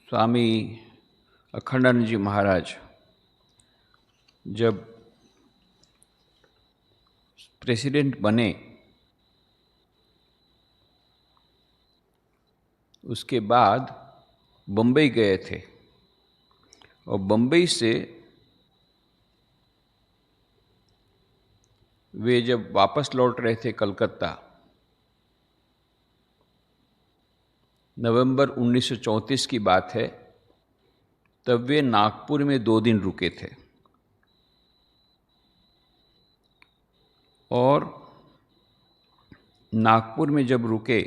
स्वामी अखंडानंद जी महाराज जब प्रेसिडेंट बने उसके बाद बम्बई गए थे और बम्बई से वे जब वापस लौट रहे थे कलकत्ता नवंबर 1934 की बात है, तब वे नागपुर में 2 दिन रुके थे और नागपुर में जब रुके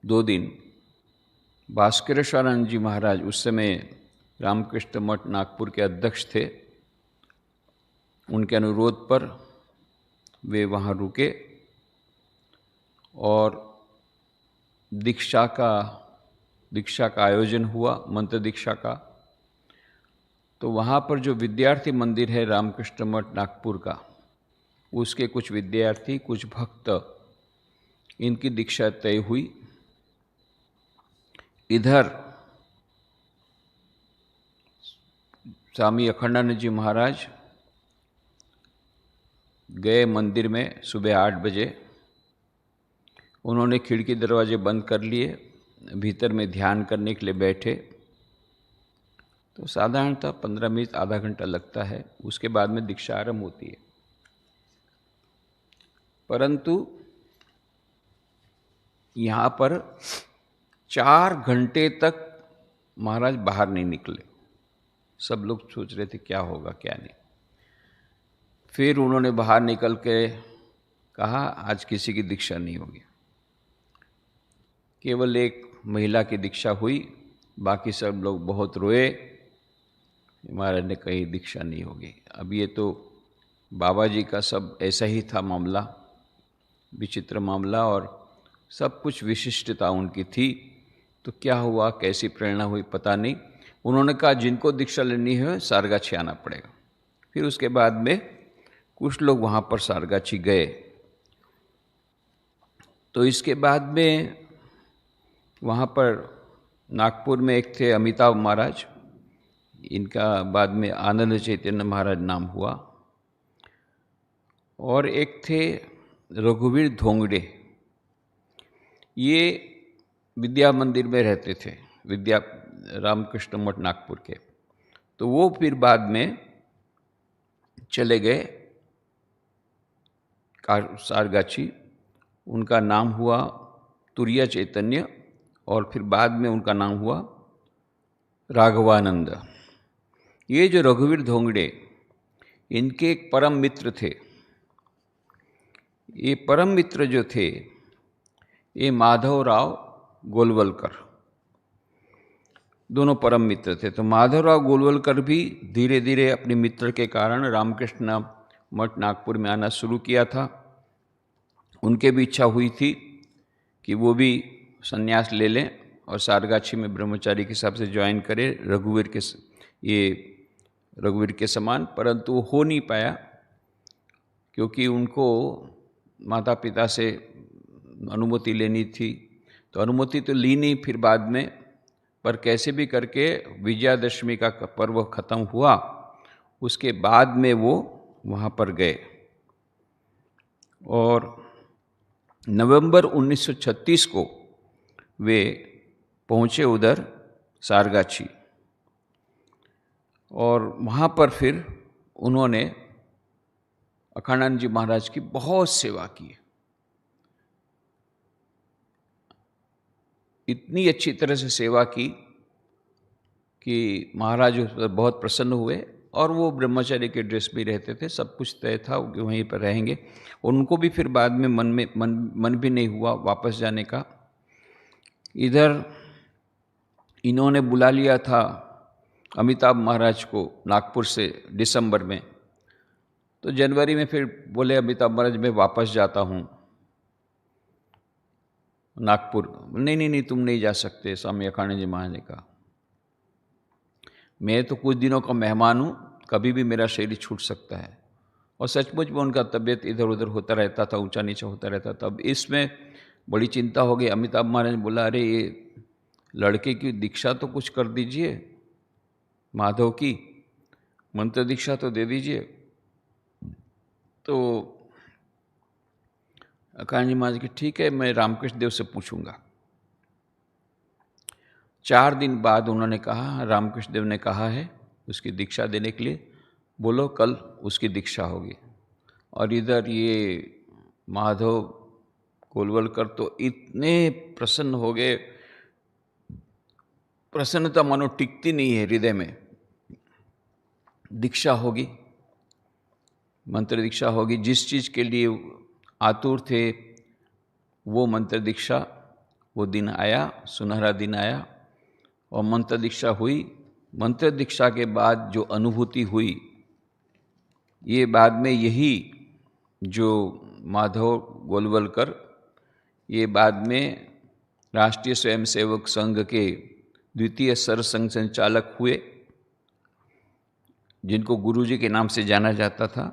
2 दिन, भास्करेश्वरानंद जी महाराज उस समय रामकृष्ण मठ नागपुर के अध्यक्ष थे, उनके अनुरोध पर वे वहाँ रुके और दीक्षा का आयोजन हुआ, मंत्र दीक्षा का। तो वहाँ पर जो विद्यार्थी मंदिर है रामकृष्ण मठ नागपुर का, उसके कुछ विद्यार्थी, कुछ भक्त, इनकी दीक्षा तय हुई। इधर स्वामी अखंडानंद जी महाराज गए मंदिर में सुबह 8 बजे। उन्होंने खिड़की दरवाजे बंद कर लिए, भीतर में ध्यान करने के लिए बैठे। तो साधारणतः 15 मिनट आधा घंटा लगता है, उसके बाद में दीक्षा आरंभ होती है। परंतु यहाँ पर 4 घंटे तक महाराज बाहर नहीं निकले। सब लोग सोच रहे थे क्या होगा क्या नहीं। फिर उन्होंने बाहर निकल के कहा आज किसी की दीक्षा नहीं होगी। केवल एक महिला की दीक्षा हुई, बाकी सब लोग बहुत रोए। महाराज ने कही दीक्षा नहीं होगी। अब ये तो बाबा जी का सब ऐसा ही था मामला, विचित्र मामला, और सब कुछ विशिष्टता उनकी थी। तो क्या हुआ, कैसी प्रेरणा हुई पता नहीं। उन्होंने कहा जिनको दीक्षा लेनी है सारगाछी आना पड़ेगा। फिर उसके बाद में कुछ लोग वहाँ पर सारगाछी गए। तो इसके बाद में वहाँ पर नागपुर में एक थे अमिताभ महाराज, इनका बाद में आनंद चैतन्य महाराज नाम हुआ, और एक थे रघुवीर धोंगड़े। ये विद्या मंदिर में रहते थे, विद्या रामकृष्ण मठ नागपुर के। तो वो फिर बाद में चले गए सारगाछी। उनका नाम हुआ तुरिया चैतन्य और फिर बाद में उनका नाम हुआ राघवानंद। ये जो रघुवीर धोंगड़े, इनके एक परम मित्र थे। ये परम मित्र जो थे ये माधवराव गोलवलकर, दोनों परम मित्र थे। तो माधवराव गोलवलकर भी धीरे धीरे अपने मित्र के कारण रामकृष्ण मठ नागपुर में आना शुरू किया था। उनके भी इच्छा हुई थी कि वो भी संन्यास ले लें और सारगाछी में ब्रह्मचारी के हिसाब से ज्वाइन करें रघुवीर के समान, परंतु वो हो नहीं पाया क्योंकि उनको माता पिता से अनुमति लेनी थी। तो अनुमति तो ली नहीं फिर बाद में, पर कैसे भी करके विजयादशमी का पर्व खत्म हुआ, उसके बाद में वो वहाँ पर गए और नवंबर 1936 को वे पहुँचे उधर सारगाछी। और वहाँ पर फिर उन्होंने अखंडानंद जी महाराज की बहुत सेवा की। इतनी अच्छी तरह से सेवा की कि महाराज उस पर बहुत प्रसन्न हुए और वो ब्रह्मचारी के ड्रेस में रहते थे। सब कुछ तय था कि वहीं पर रहेंगे। उनको भी फिर बाद में मन भी नहीं हुआ वापस जाने का। इधर इन्होंने बुला लिया था अमिताभ महाराज को नागपुर से दिसंबर में। तो जनवरी में फिर बोले अमिताभ महाराज मैं वापस जाता हूँ नागपुर। नहीं, तुम नहीं जा सकते। स्वामी अखंडानंद जी महाराज ने कहा मैं तो कुछ दिनों का मेहमान हूँ, कभी भी मेरा शरीर छूट सकता है। और सचमुच में उनका तबीयत इधर उधर होता रहता था, ऊंचा नीचा होता रहता था। तब इसमें बड़ी चिंता हो गई। अमिताभ महाराज ने बोला अरे ये लड़के की दीक्षा तो कुछ कर दीजिए, माधव की मंत्र दीक्षा तो दे दीजिए। तो अकानंद जी महाराज की ठीक है, मैं रामकृष्ण देव से पूछूंगा। 4 दिन बाद उन्होंने कहा, रामकृष्ण देव ने कहा है उसकी दीक्षा देने के लिए, बोलो कल उसकी दीक्षा होगी। और इधर ये माधव गोलवलकर तो इतने प्रसन्न हो गए, प्रसन्नता मानो टिकती नहीं है हृदय में। दीक्षा होगी, मंत्र दीक्षा होगी, जिस चीज़ के लिए आतुर थे वो मंत्र दीक्षा, वो दिन आया, सुनहरा दिन आया और मंत्र दीक्षा हुई। मंत्र दीक्षा के बाद जो अनुभूति हुई, ये बाद में यही जो माधव गोलवलकर, ये बाद में राष्ट्रीय स्वयंसेवक संघ के द्वितीय सरसंघ संचालक हुए, जिनको गुरुजी के नाम से जाना जाता था।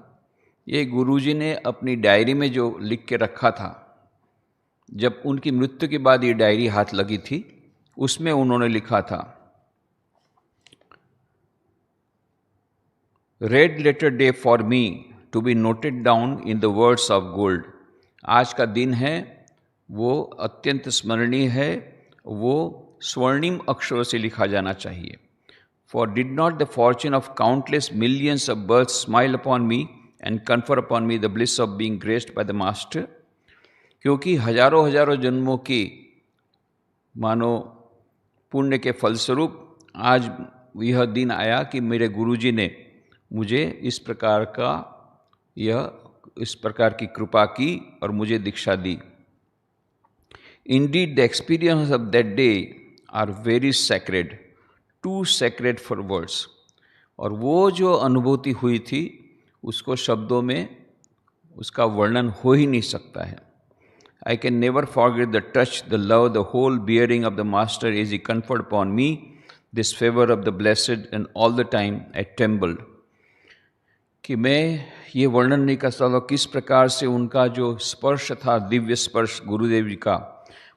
ये गुरुजी ने अपनी डायरी में जो लिख के रखा था, जब उनकी मृत्यु के बाद ये डायरी हाथ लगी थी, उसमें उन्होंने लिखा था, red letter day for me to be noted down in the words of gold. आज का दिन है, वो अत्यंत स्मरणीय है, वो स्वर्णिम अक्षरों से लिखा जाना चाहिए। For did not the fortune of countless millions of births smile upon me and confer upon me the bliss of being graced by the Master? क्योंकि हजारों हजारों जन्मों की मानो पुण्य के फलस्वरूप आज यह दिन आया कि मेरे गुरुजी ने मुझे इस प्रकार की कृपा की और मुझे दीक्षा दी। Indeed, the experience of that day are very sacred, too sacred for words. और वो जो अनुभूति हुई थी, उसको शब्दों में उसका वर्णन हो ही नहीं सकता है। I can never forget the touch, the love, the whole bearing of the Master as he conferred upon me this favor of the blessed, and all the time I trembled. कि मैं ये वर्णन नहीं कर सकता किस प्रकार से उनका जो स्पर्श था, दिव्य स्पर्श गुरुदेव जी का,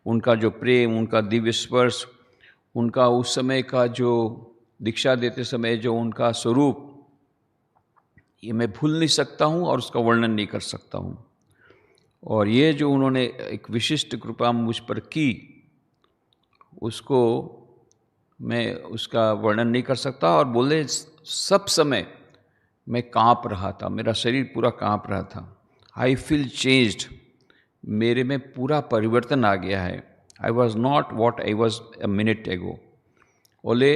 उनका जो प्रेम, उनका दिव्य स्पर्श, उनका उस समय का जो दीक्षा देते समय जो उनका स्वरूप, ये मैं भूल नहीं सकता हूँ और उसका वर्णन नहीं कर सकता हूँ। और ये जो उन्होंने एक विशिष्ट कृपा मुझ पर की, उसको मैं उसका वर्णन नहीं कर सकता। और बोले सब समय मैं काँप रहा था, मेरा शरीर पूरा काँप रहा था। आई फील चेंज्ड, मेरे में पूरा परिवर्तन आ गया है। I was not what I was a minute एगो। बोले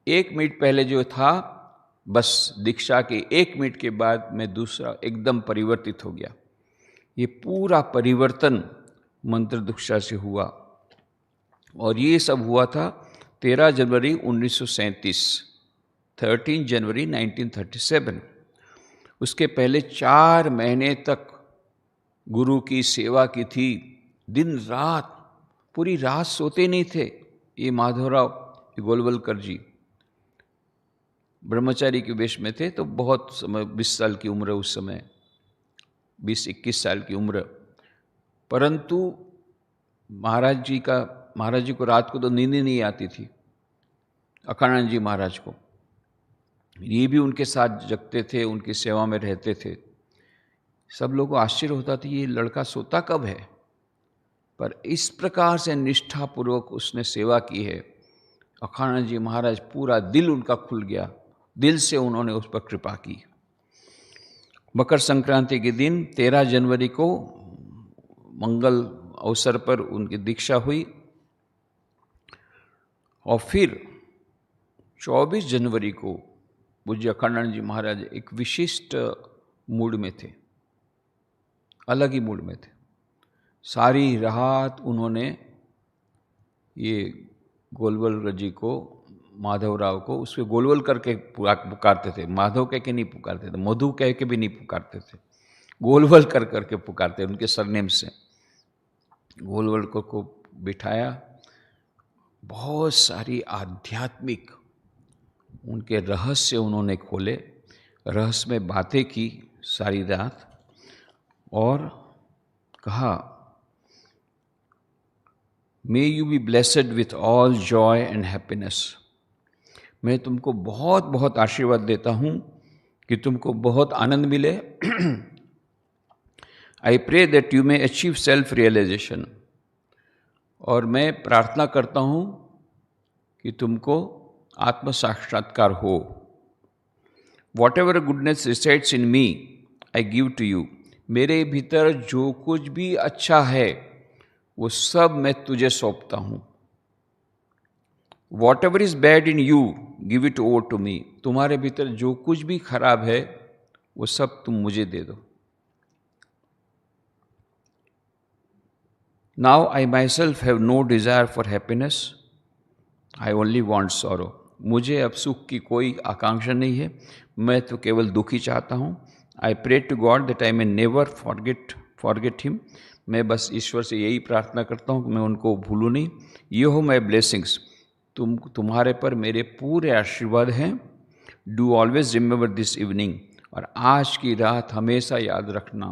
1 मिनट पहले जो था, बस दीक्षा के 1 मिनट के बाद मैं दूसरा एकदम परिवर्तित हो गया। ये पूरा परिवर्तन मंत्र दीक्षा से हुआ। और ये सब हुआ था 13 जनवरी 1937, 13 जनवरी 1937। उसके पहले 4 महीने तक गुरु की सेवा की थी, दिन रात, पूरी रात सोते नहीं थे। ये माधवराव गोलवलकर जी ब्रह्मचारी के वेश में थे, तो बहुत समय, 20 साल की उम्र उस समय, 20-21 साल की उम्र। परंतु महाराज जी को रात को तो नींद ही नहीं आती थी। अकानंद जी महाराज को, ये भी उनके साथ जगते थे, उनकी सेवा में रहते थे। सब लोगों को आश्चर्य होता था ये लड़का सोता कब है, पर इस प्रकार से निष्ठापूर्वक उसने सेवा की है। अकानंद जी महाराज, पूरा दिल उनका खुल गया, दिल से उन्होंने उस पर कृपा की। मकर संक्रांति के दिन 13 जनवरी को मंगल अवसर पर उनकी दीक्षा हुई। और फिर 24 जनवरी को पूज्य अखंडानंद जी महाराज एक विशिष्ट मूड में थे, अलग ही मूड में थे। सारी रात उन्होंने ये गोलवलकर जी को, माधवराव को, उसके गोलवल करके पुकारते थे, माधव कह के नहीं पुकारते थे, मधु कह के भी नहीं पुकारते थे, गोलवल करके पुकारते, उनके सरनेम से। गोलवलकर को बिठाया, बहुत सारी आध्यात्मिक उनके रहस्य उन्होंने खोले, रहस्य में बातें की सारी रात, और कहा may you be blessed with all joy and happiness. मैं तुमको बहुत बहुत आशीर्वाद देता हूँ कि तुमको बहुत आनंद मिले। I pray that you may achieve self realisation. और मैं प्रार्थना करता हूँ कि तुमको आत्म साक्षात्कार हो। Whatever goodness resides in me I give to you. मेरे भीतर जो कुछ भी अच्छा है वो सब मैं तुझे सौंपता हूँ। Whatever is bad in you give it over to me. तुम्हारे भीतर जो कुछ भी खराब है वो सब तुम मुझे दे दो। Now I myself have no desire for happiness, I only want sorrow. मुझे अब सुख की कोई आकांक्षा नहीं है, मैं तो केवल दुख ही चाहता हूँ। I pray to God that I may never forget him. मैं बस ईश्वर से यही प्रार्थना करता हूँ कि मैं उनको भूलूँ नहीं। ये हो माई ब्लेसिंग्स। तुम्हारे पर मेरे पूरे आशीर्वाद हैं। Do always remember this evening. और आज की रात हमेशा याद रखना,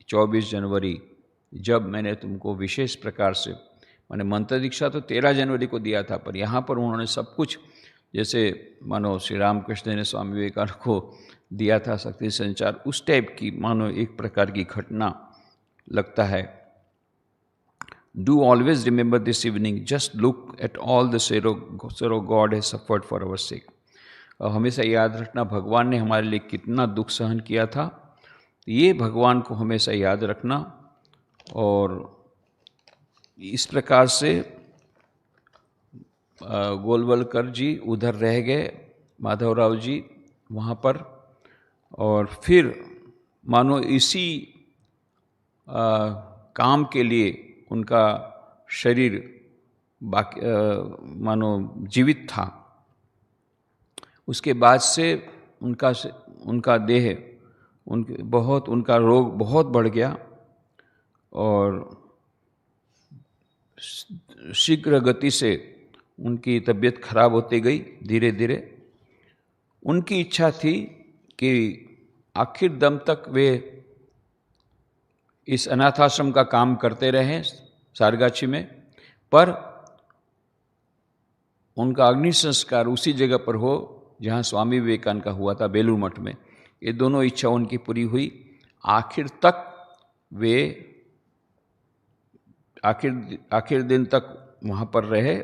24 जनवरी, जब मैंने तुमको विशेष प्रकार से, मैंने मंत्र दीक्षा तो 13 जनवरी को दिया था, पर यहाँ पर उन्होंने सब कुछ, जैसे मानो श्री रामकृष्ण ने स्वामी विवेकानंद को दिया था शक्ति संचार, उस टाइप की मानो एक प्रकार की घटना लगता है। Do always remember this evening, just look at all the sorrow God has suffered for our sake. और हमेशा याद रखना भगवान ने हमारे लिए कितना दुख सहन किया था, ये भगवान को हमेशा याद रखना। और इस प्रकार से गोलवलकर जी उधर रह गए, माधवराव जी वहाँ पर, और फिर मानो इसी काम के लिए उनका शरीर बाकी मानो जीवित था। उसके बाद से उनका देह उनका रोग बहुत बढ़ गया और शीघ्र गति से उनकी तबीयत खराब होती गई धीरे धीरे। उनकी इच्छा थी कि आखिर दम तक वे इस अनाथाश्रम का काम करते रहें सारगाछी में, पर उनका अग्नि संस्कार उसी जगह पर हो जहाँ स्वामी विवेकानंद का हुआ था, बेलूर मठ में। ये दोनों इच्छा उनकी पूरी हुई। आखिर तक वे आखिर दिन तक वहाँ पर रहे।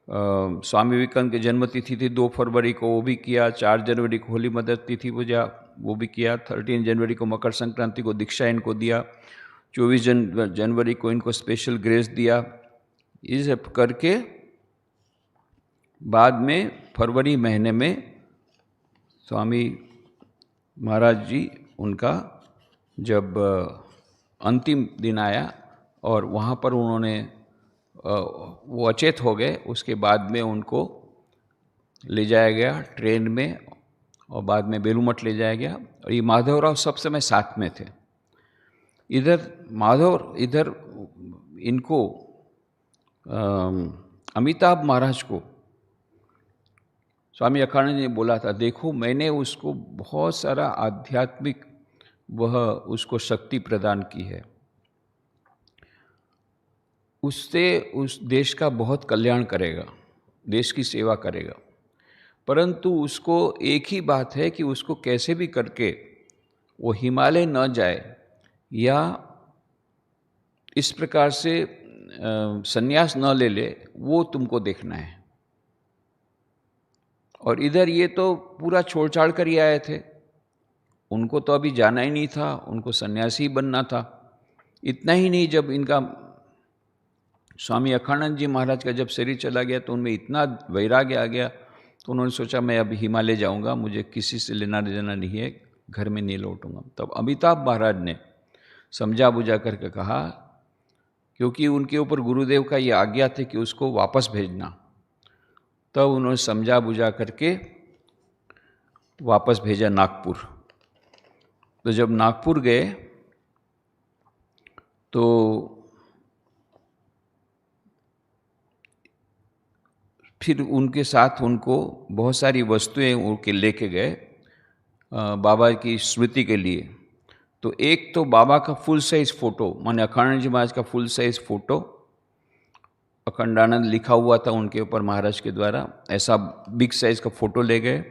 स्वामी विवेकानंद की जन्मतिथि थी 2 फरवरी को, वो भी किया। 4 जनवरी को होली मदर तिथि पूजा, वो भी किया। 13 जनवरी को मकर संक्रांति को दीक्षा इनको दिया। 24 जनवरी को इनको स्पेशल ग्रेस दिया। ये सब करके बाद में फरवरी महीने में स्वामी महाराज जी उनका जब अंतिम दिन आया और वहाँ पर उन्होंने वो अचेत हो गए, उसके बाद में उनको ले जाया गया ट्रेन में और बाद में बेलूर मठ ले जाया गया। और ये माधवराव सब समय साथ में थे। इधर इनको अमिताभ महाराज को स्वामी अखानंद ने बोला था, देखो मैंने उसको बहुत सारा आध्यात्मिक उसको शक्ति प्रदान की है, उससे उस देश का बहुत कल्याण करेगा, देश की सेवा करेगा, परंतु उसको एक ही बात है कि उसको कैसे भी करके वो हिमालय न जाए या इस प्रकार से संन्यास न ले ले, वो तुमको देखना है। और इधर ये तो पूरा छोड़ छाड़ कर ही आए थे, उनको तो अभी जाना ही नहीं था, उनको सन्यासी बनना था। इतना ही नहीं, जब इनका स्वामी अखानंद जी महाराज का जब शरीर चला गया तो उनमें इतना वैराग्य आ गया, तो उन्होंने सोचा मैं अब हिमालय जाऊंगा, मुझे किसी से लेना देना नहीं है, घर में नहीं लौटूंगा। तब अमिताभ महाराज ने समझा बुझा करके कहा, क्योंकि उनके ऊपर गुरुदेव का ये आज्ञा थी कि उसको वापस भेजना, तब उन्होंने समझा बुझा करके वापस भेजा नागपुर। तो जब नागपुर गए तो फिर उनके साथ उनको बहुत सारी वस्तुएं उनके लेके गए बाबा की स्मृति के लिए। तो एक तो बाबा का फुल साइज फोटो, माने अखानंद जी महाराज का फुल साइज फोटो, अखंडानंद लिखा हुआ था उनके ऊपर महाराज के द्वारा, ऐसा बिग साइज का फोटो ले गए।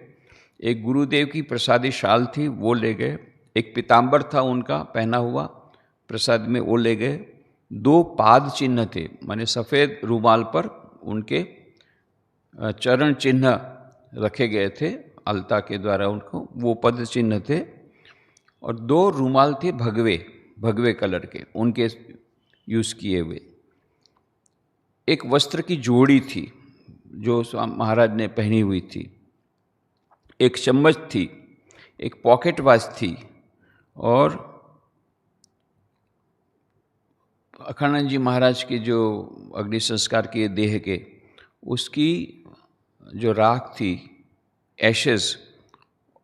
एक गुरुदेव की प्रसादी शाल थी, वो ले गए। एक पीताम्बर था उनका पहना हुआ प्रसाद में, वो ले गए। 2 पाद चिन्ह थे, माने सफ़ेद रुमाल पर उनके चरण चिन्ह रखे गए थे अलता के द्वारा उनको, वो पद चिन्ह थे। और 2 रुमाल थे भगवे, भगवे कलर के, उनके यूज़ किए हुए। एक वस्त्र की जोड़ी थी जो महाराज ने पहनी हुई थी। एक चम्मच थी, एक पॉकेट वॉच थी, और अखंडानंद जी महाराज के जो अग्नि संस्कार किए देह के, उसकी जो राख थी, एशेस,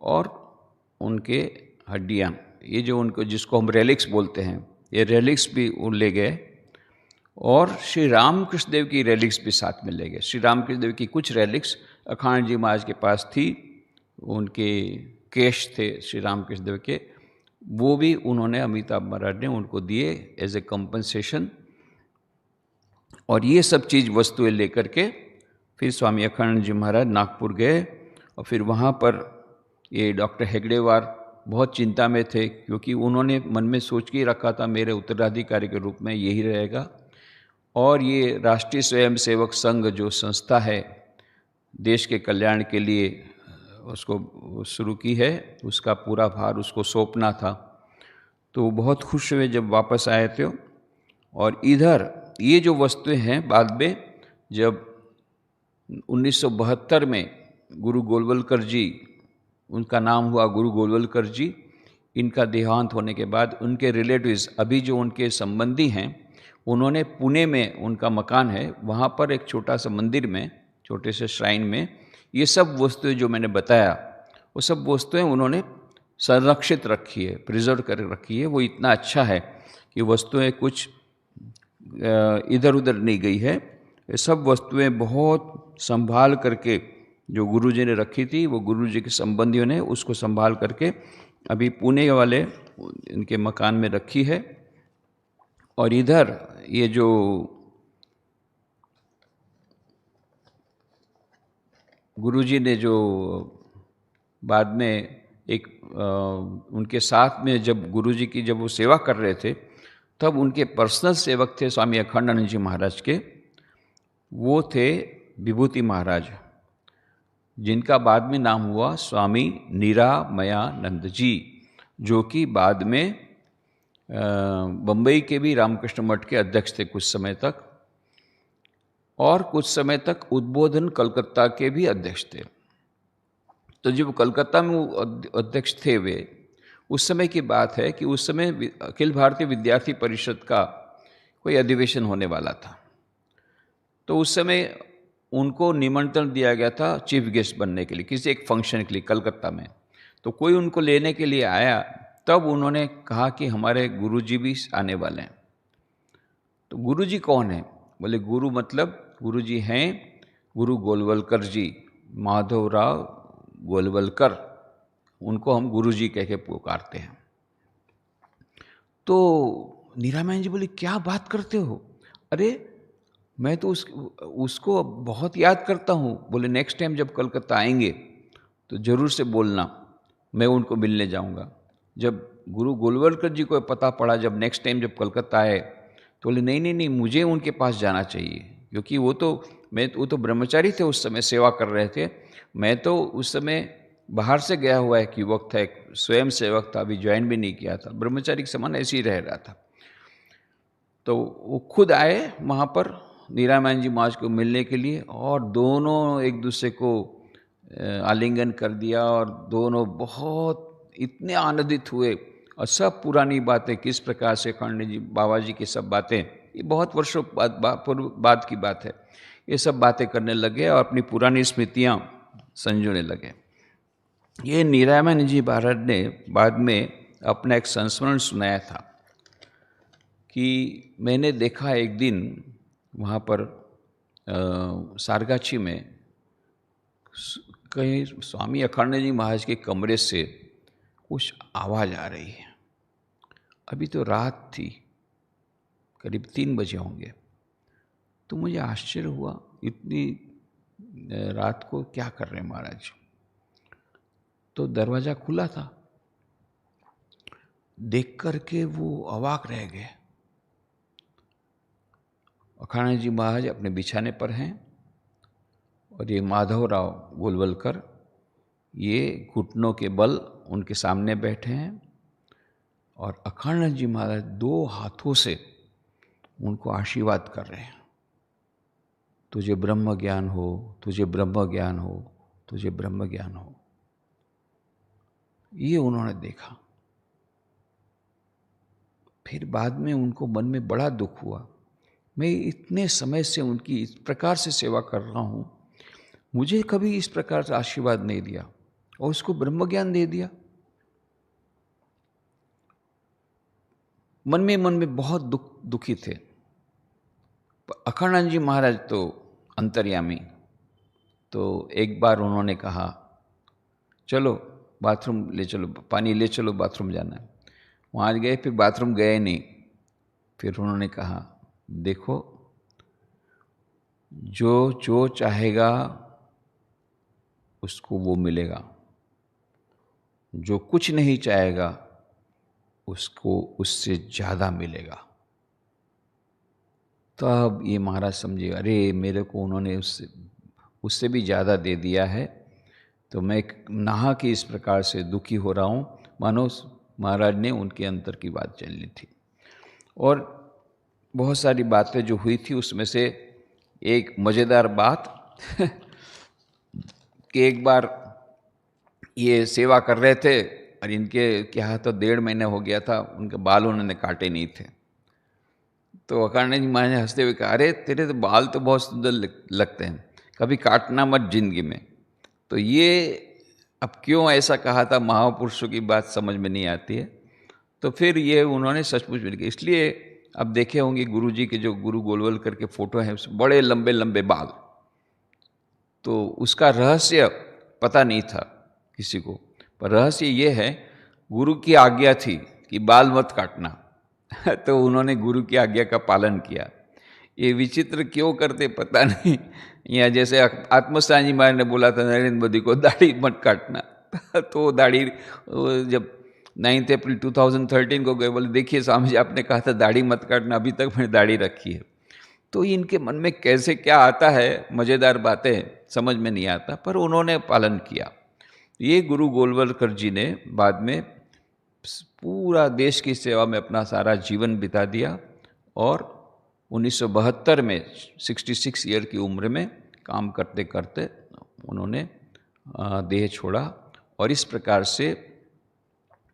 और उनके हड्डियाँ, ये जो उनको जिसको हम रेलिक्स बोलते हैं, ये रेलिक्स भी वो ले गए। और श्री रामकृष्ण देव की रेलिक्स भी साथ में ले गए। श्री रामकृष्ण देव की कुछ रेलिक्स अखंडानंद जी महाराज के पास थी, उनके केश थे श्री रामकृष्ण देव के, वो भी उन्होंने, अमिताभ महाराज ने उनको दिए एज ए कंपनसेशन। और ये सब चीज़ वस्तुएं लेकर के फिर स्वामी अखंडानंद जी महाराज नागपुर गए। और फिर वहाँ पर ये डॉक्टर हेगड़ेवार बहुत चिंता में थे, क्योंकि उन्होंने मन में सोच के रखा था मेरे उत्तराधिकारी के रूप में यही रहेगा। और ये राष्ट्रीय स्वयंसेवक संघ जो संस्था है देश के कल्याण के लिए उसको शुरू की है, उसका पूरा भार उसको सौंपना था। तो बहुत खुश हुए जब वापस आए थे। और इधर ये जो वस्तुएं हैं, बाद में जब 1972 में गुरु गोलवलकर जी, उनका नाम हुआ गुरु गोलवलकर जी, इनका देहांत होने के बाद उनके रिलेटिव्स, अभी जो उनके संबंधी हैं, उन्होंने पुणे में उनका मकान है, वहाँ पर एक छोटा सा मंदिर में, छोटे से श्राइन में, ये सब वस्तुएं जो मैंने बताया, वो सब वस्तुएं उन्होंने संरक्षित रखी है, प्रिजर्व कर रखी है। वो इतना अच्छा है कि वस्तुएं कुछ इधर उधर नहीं गई है। ये सब वस्तुएं बहुत संभाल करके जो गुरुजी ने रखी थी, वो गुरुजी के संबंधियों ने उसको संभाल करके अभी पुणे वाले इनके मकान में रखी है। और इधर ये जो गुरुजी ने जो बाद में एक उनके साथ में जब गुरुजी की जब वो सेवा कर रहे थे, तब उनके पर्सनल सेवक थे स्वामी अखंडानंद जी महाराज के, वो थे विभूति महाराज, जिनका बाद में नाम हुआ स्वामी निरामयानंद जी, जो कि बाद में बम्बई के भी रामकृष्ण मठ के अध्यक्ष थे कुछ समय तक, और कुछ समय तक उद्बोधन कलकत्ता के भी अध्यक्ष थे। तो जब कलकत्ता में अध्यक्ष थे वे, उस समय की बात है कि उस समय अखिल भारतीय विद्यार्थी परिषद का कोई अधिवेशन होने वाला था। तो उस समय उनको निमंत्रण दिया गया था चीफ गेस्ट बनने के लिए, किसी एक फंक्शन के लिए कलकत्ता में। तो कोई उनको लेने के लिए आया, तब उन्होंने कहा कि हमारे गुरुजी भी आने वाले हैं। तो गुरुजी कौन है? बोले गुरु मतलब गुरुजी हैं गुरु गोलवलकर जी, माधवराव गोलवलकर, उनको हम गुरुजी कह के पुकारते हैं। तो नीरामैन जी बोले क्या बात करते हो? अरे मैं तो उसको बहुत याद करता हूँ। बोले नेक्स्ट टाइम जब कलकत्ता आएंगे तो ज़रूर से बोलना, मैं उनको मिलने जाऊँगा। जब गुरु गोलवलकर जी को पता पड़ा, जब नेक्स्ट टाइम जब कलकत्ता आए, तो बोले नहीं नहीं नहीं, मुझे उनके पास जाना चाहिए, क्योंकि वो तो ब्रह्मचारी थे, उस समय सेवा कर रहे थे। मैं तो उस समय बाहर से गया हुआ एक युवक था, एक स्वयं सेवक था, अभी ज्वाइन भी नहीं किया था, ब्रह्मचारी के समान ऐसे ही रह रहा था। तो वो खुद आए वहाँ पर नीरामैन जी महाराज को मिलने के लिए, और दोनों एक दूसरे को आलिंगन कर दिया, और दोनों बहुत इतने आनंदित हुए। और सब पुरानी बातें, किस प्रकार से अखंड जी बाबा जी की सब बातें, ये बहुत वर्षों बाद की बात है, ये सब बातें करने लगे और अपनी पुरानी स्मृतियाँ संजोने लगे। ये नीरामैन जी महाराज ने बाद में अपना एक संस्मरण सुनाया था कि मैंने देखा एक दिन वहाँ पर सारगाछी में कहीं स्वामी अखंडानंद जी महाराज के कमरे से कुछ आवाज़ आ रही है। अभी तो रात थी, करीब 3 बजे होंगे। तो मुझे आश्चर्य हुआ, इतनी रात को क्या कर रहे हैं महाराज। तो दरवाज़ा खुला था, देख करके वो अवाक रह गए। अखानंद जी महाराज अपने बिछाने पर हैं और ये माधवराव गोलवलकर ये घुटनों के बल उनके सामने बैठे हैं और अखानंद जी महाराज 2 हाथों से उनको आशीर्वाद कर रहे हैं, तुझे ब्रह्म ज्ञान हो, तुझे ब्रह्म ज्ञान हो, तुझे ब्रह्म ज्ञान हो। ये उन्होंने देखा। फिर बाद में उनको मन में बड़ा दुख हुआ, मैं इतने समय से उनकी इस प्रकार से सेवा कर रहा हूँ, मुझे कभी इस प्रकार से आशीर्वाद नहीं दिया और उसको ब्रह्म ज्ञान दे दिया। मन में बहुत दुखी थे। अखानंद जी महाराज तो अंतर्यामी, तो एक बार उन्होंने कहा चलो बाथरूम ले चलो, पानी ले चलो, बाथरूम जाना है। वहाँ गए, फिर बाथरूम गए नहीं। फिर उन्होंने कहा देखो, जो चाहेगा उसको वो मिलेगा, जो कुछ नहीं चाहेगा उसको उससे ज़्यादा मिलेगा। तब ये महाराज समझे, अरे मेरे को उन्होंने उससे भी ज़्यादा दे दिया है, तो मैं नहा के इस प्रकार से दुखी हो रहा हूँ, मानो महाराज ने उनके अंतर की बात चलनी थी। और बहुत सारी बातें जो हुई थी उसमें से एक मज़ेदार बात कि एक बार ये सेवा कर रहे थे और इनके क्या तो 1.5 महीने हो गया था, उनके बाल उन्होंने काटे नहीं थे। तो अखानंद जी महाराज ने हंसते हुए कहा, अरे तेरे तो बाल तो बहुत सुंदर लगते हैं, कभी काटना मत जिंदगी में। तो ये अब क्यों ऐसा कहा था, महापुरुषों की बात समझ में नहीं आती है। तो फिर ये उन्होंने सचमुच में, इसलिए अब देखे होंगे गुरु जी के जो गुरु गोलवलकर के फोटो हैं उसमें बड़े लंबे लंबे बाल, तो उसका रहस्य पता नहीं था किसी को, पर रहस्य ये है गुरु की आज्ञा थी कि बाल मत काटना तो उन्होंने गुरु की आज्ञा का पालन किया। ये विचित्र क्यों करते पता नहीं। या जैसे आत्मस्थान जी महाराज ने बोला था नरेंद्र मोदी को दाढ़ी मत काटना तो दाढ़ी जब 9 अप्रैल 2013 को गए, बोले देखिए स्वामी जी आपने कहा था दाढ़ी मत काटना, अभी तक मैंने दाढ़ी रखी है। तो इनके मन में कैसे क्या आता है, मज़ेदार बातें समझ में नहीं आता, पर उन्होंने पालन किया। ये गुरु गोलवलकर जी ने बाद में पूरा देश की सेवा में अपना सारा जीवन बिता दिया और 1972 में 66 ईयर की उम्र में काम करते करते उन्होंने देह छोड़ा। और इस प्रकार से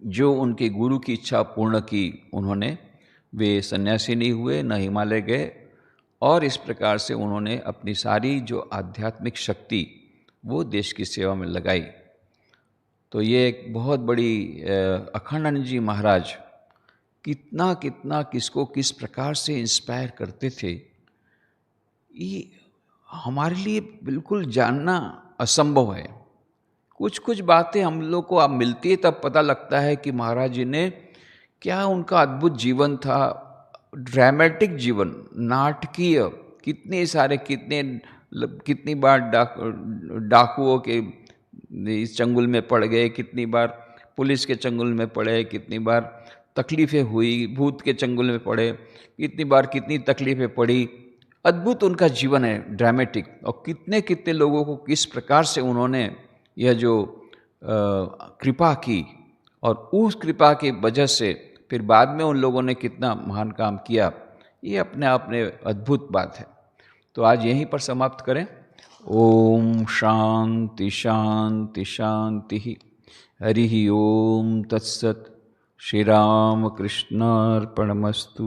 जो उनके गुरु की इच्छा पूर्ण की उन्होंने, वे सन्यासी नहीं हुए, न हिमालय गए, और इस प्रकार से उन्होंने अपनी सारी जो आध्यात्मिक शक्ति वो देश की सेवा में लगाई। तो ये एक बहुत बड़ी अखानंद जी महाराज कितना कितना किसको किस प्रकार से इंस्पायर करते थे, ये हमारे लिए बिल्कुल जानना असंभव है। कुछ कुछ बातें हम लोग को अब मिलती है तब पता लगता है कि महाराज जी ने क्या, उनका अद्भुत जीवन था, ड्रामेटिक जीवन, नाटकीय, कितने सारे कितनी बार डाकुओं के इस चंगुल में पड़ गए, कितनी बार पुलिस के चंगुल में पड़े, कितनी बार तकलीफ़ें हुई, भूत के चंगुल में पड़े, कितनी बार कितनी तकलीफ़ें पड़ी। अद्भुत उनका जीवन है, ड्रामेटिक, और कितने कितने लोगों को किस प्रकार से उन्होंने यह जो कृपा की, और उस कृपा की वजह से फिर बाद में उन लोगों ने कितना महान काम किया, ये अपने आप में अद्भुत बात है। तो आज यहीं पर समाप्त करें। ओम शांति शांति शांति। हरि ओम तत्सत। श्री राम कृष्णार्पणमस्तु।